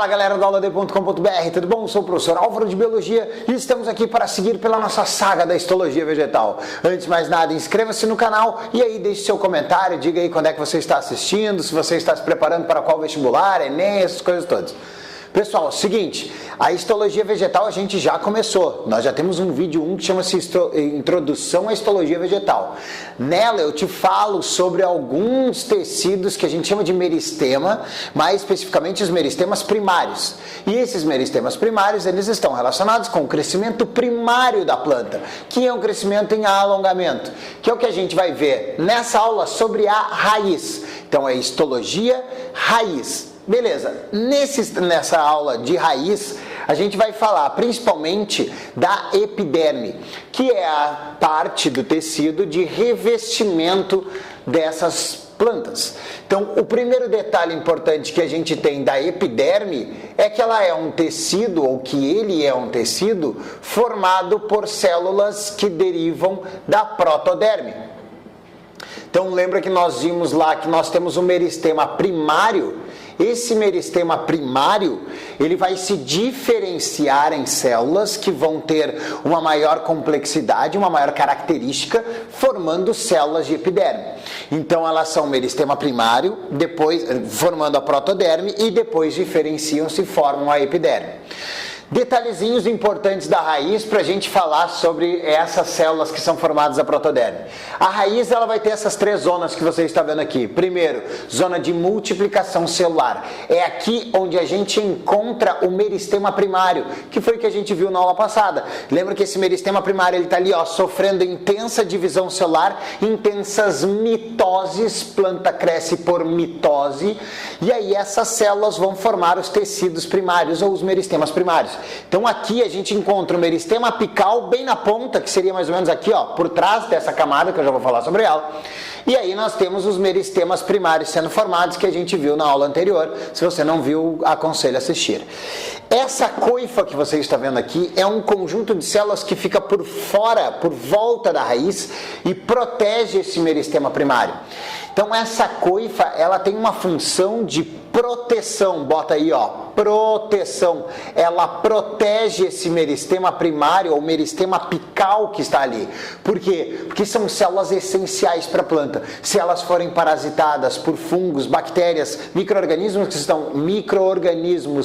Fala galera do aulad.com.br, tudo bom? Sou o professor Álvaro de Biologia e estamos aqui para seguir pela nossa saga da histologia vegetal. Antes de mais nada, inscreva-se no canal e aí deixe seu comentário, diga aí quando é que você está assistindo, se você está se preparando para qual vestibular, Enem, essas coisas todas. Pessoal, seguinte, a histologia vegetal a gente já começou, nós já temos um vídeo que chama-se Introdução à Histologia Vegetal. Nela eu te falo sobre alguns tecidos que a gente chama de meristema, mais especificamente os meristemas primários. E esses meristemas primários, eles estão relacionados com o crescimento primário da planta, que é um crescimento em alongamento, que é o que a gente vai ver nessa aula sobre a raiz. Então é histologia raiz. Beleza, nessa aula de raiz, a gente vai falar principalmente da epiderme, que é a parte do tecido de revestimento dessas plantas. Então, o primeiro detalhe importante que a gente tem da epiderme é que ela é um tecido, ou que ele é um tecido, formado por células que derivam da protoderme. Então, lembra que nós vimos lá que nós temos um meristema primário. Esse meristema primário, ele vai se diferenciar em células que vão ter uma maior complexidade, uma maior característica, formando células de epiderme. Então elas são meristema primário, depois formando a protoderme e depois diferenciam-se e formam a epiderme. Detalhezinhos importantes da raiz para a gente falar sobre essas células que são formadas da protoderme. A raiz ela vai ter essas três zonas que você está vendo aqui. Primeiro, zona de multiplicação celular. É aqui onde a gente encontra o meristema primário, que foi o que a gente viu na aula passada. Lembra que esse meristema primário ele está ali, ó, sofrendo intensa divisão celular, intensas mitoses, planta cresce por mitose, e aí essas células vão formar os tecidos primários ou os meristemas primários. Então aqui a gente encontra o meristema apical bem na ponta, que seria mais ou menos aqui, ó, por trás dessa camada, que eu já vou falar sobre ela. E aí nós temos os meristemas primários sendo formados, que a gente viu na aula anterior. Se você não viu, aconselho a assistir. Essa coifa que você está vendo aqui é um conjunto de células que fica por fora, por volta da raiz e protege esse meristema primário. Então essa coifa, ela tem uma função de proteção, bota aí, ó, proteção. Ela protege esse meristema primário ou meristema apical que está ali. Por quê? Porque são células essenciais para a planta. Se elas forem parasitadas por fungos, bactérias, micro-organismos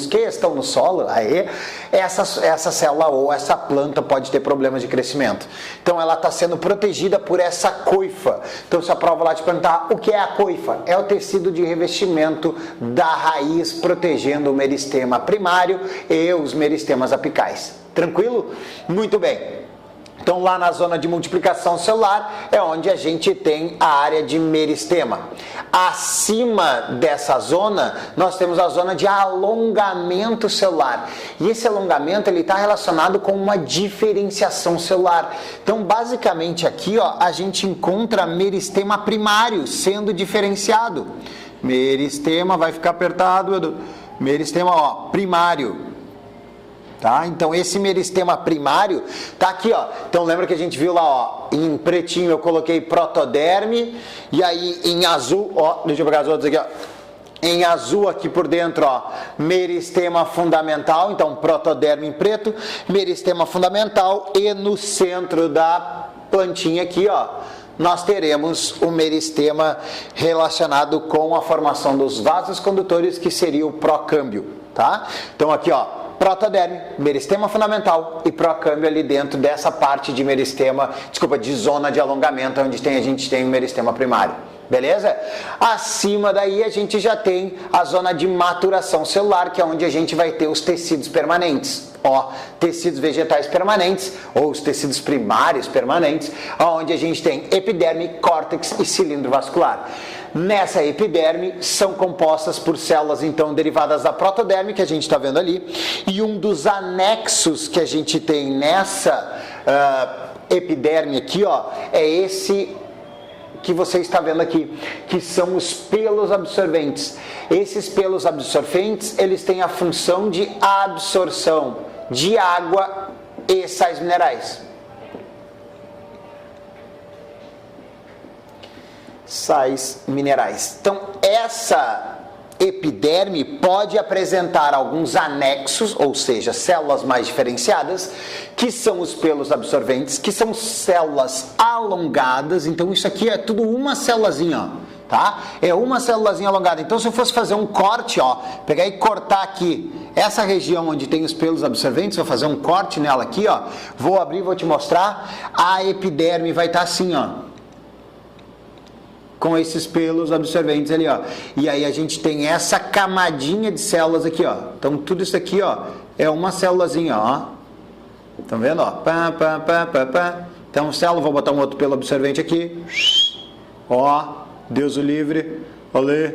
que estão no solo, aí, essa célula ou essa planta pode ter problemas de crescimento. Então ela está sendo protegida por essa coifa. Então se a prova lá te perguntar o que é a coifa, é o tecido de revestimento da raiz protegendo o meristema primário e os meristemas apicais. Tranquilo? Muito bem. Então lá na zona de multiplicação celular é onde a gente tem a área de meristema. Acima dessa zona nós temos a zona de alongamento celular. E esse alongamento ele está relacionado com uma diferenciação celular. Então basicamente aqui, ó, a gente encontra meristema primário sendo diferenciado. Meristema, vai ficar apertado, Edu. Meristema, ó, primário. Tá? Então esse meristema primário tá aqui, ó. Então lembra que a gente viu lá, ó, em pretinho eu coloquei protoderme e aí em azul, ó, deixa eu pegar as outras aqui, ó. Em azul aqui por dentro, ó, meristema fundamental, então protoderme em preto, meristema fundamental e no centro da plantinha aqui, ó, nós teremos o meristema relacionado com a formação dos vasos condutores, que seria o procâmbio, tá? Então aqui, ó, protoderme, meristema fundamental e procâmbio ali dentro dessa parte de meristema, de zona de alongamento, onde a gente tem o meristema primário. Beleza? Acima daí a gente já tem a zona de maturação celular, que é onde a gente vai ter os tecidos permanentes. Ó, tecidos vegetais permanentes, ou os tecidos primários permanentes, onde a gente tem epiderme, córtex e cilindro vascular. Nessa epiderme são compostas por células então derivadas da protoderme, que a gente está vendo ali, e um dos anexos que a gente tem nessa epiderme aqui, ó, é esse que você está vendo aqui, que são os pelos absorventes. Esses pelos absorventes, eles têm a função de absorção de água e sais minerais. Sais minerais. Então, epiderme pode apresentar alguns anexos, ou seja, células mais diferenciadas, que são os pelos absorventes, que são células alongadas. Então isso aqui é tudo uma célulazinha, ó, tá? É uma célulazinha alongada. Então se eu fosse fazer um corte, ó, pegar e cortar aqui essa região onde tem os pelos absorventes, vou fazer um corte nela aqui, ó, vou abrir, vou te mostrar, a epiderme vai estar assim, ó, com esses pelos absorventes ali, ó. E aí a gente tem essa camadinha de células aqui, ó. Então tudo isso aqui, ó, é uma célulazinha, ó. Estão vendo, ó? Pá, pá, pá, pá, pá. Então célula, vou botar um outro pelo absorvente aqui. Ó, Deus o livre. Olê.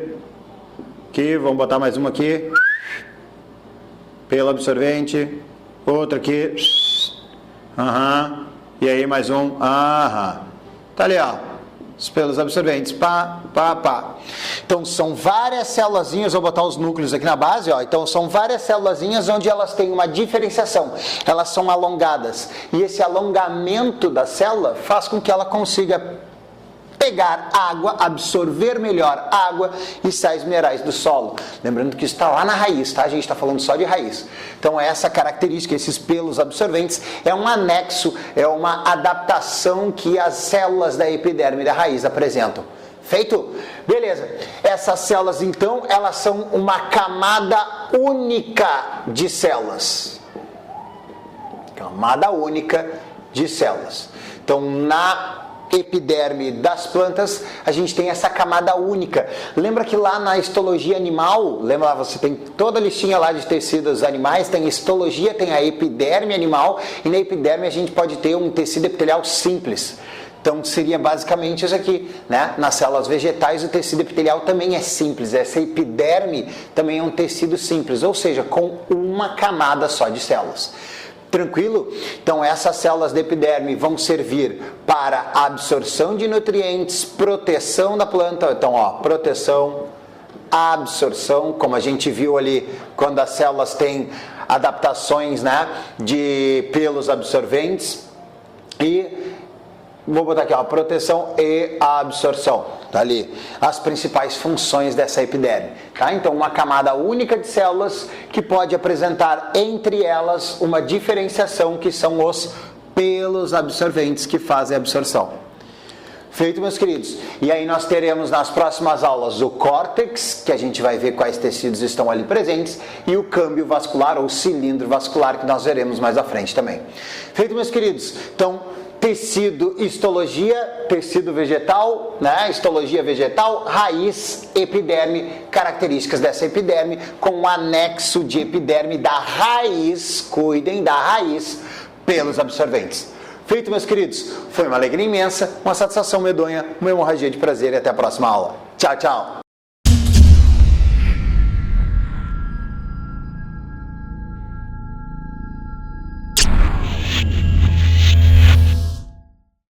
Aqui, vamos botar mais uma aqui. Pelo absorvente. Outro aqui. Aham. E aí mais um. Aham. Tá ali, ó. Os pelos absorventes, pá, pá, pá. Então são várias célulazinhas, vou botar os núcleos aqui na base, ó. Então são várias célulazinhas onde elas têm uma diferenciação, elas são alongadas. E esse alongamento da célula faz com que ela consiga pegar água, absorver melhor água e sais minerais do solo. Lembrando que isso está lá na raiz, tá? A gente está falando só de raiz. Então essa característica, esses pelos absorventes, é um anexo, é uma adaptação que as células da epiderme da raiz apresentam. Feito? Beleza. Essas células, então, elas são uma camada única de células. Camada única de células. Então, na epiderme das plantas, a gente tem essa camada única. Lembra que lá na histologia animal, lembra lá, você tem toda a listinha lá de tecidos animais, tem histologia, tem a epiderme animal, e na epiderme a gente pode ter um tecido epitelial simples. Então seria basicamente isso aqui, né? Nas células vegetais o tecido epitelial também é simples, essa epiderme também é um tecido simples, ou seja, com uma camada só de células. Tranquilo? Então essas células da epiderme vão servir para a absorção de nutrientes, proteção da planta. Então, ó, proteção, absorção, como a gente viu ali quando as células têm adaptações, né, de pelos absorventes. E vou botar aqui, ó, proteção e absorção. Tá ali as principais funções dessa epiderme, tá? Então uma camada única de células que pode apresentar entre elas uma diferenciação, que são os pelos absorventes que fazem a absorção. Feito, meus queridos? E aí nós teremos nas próximas aulas o córtex, que a gente vai ver quais tecidos estão ali presentes, e o câmbio vascular ou cilindro vascular, que nós veremos mais à frente também. Feito, meus queridos? Então, tecido, histologia, tecido vegetal, né? Histologia vegetal, raiz, epiderme, características dessa epiderme, com um anexo de epiderme da raiz, cuidem da raiz, pelos absorventes. Feito, meus queridos? Foi uma alegria imensa, uma satisfação medonha, uma hemorragia de prazer e até a próxima aula. Tchau, tchau!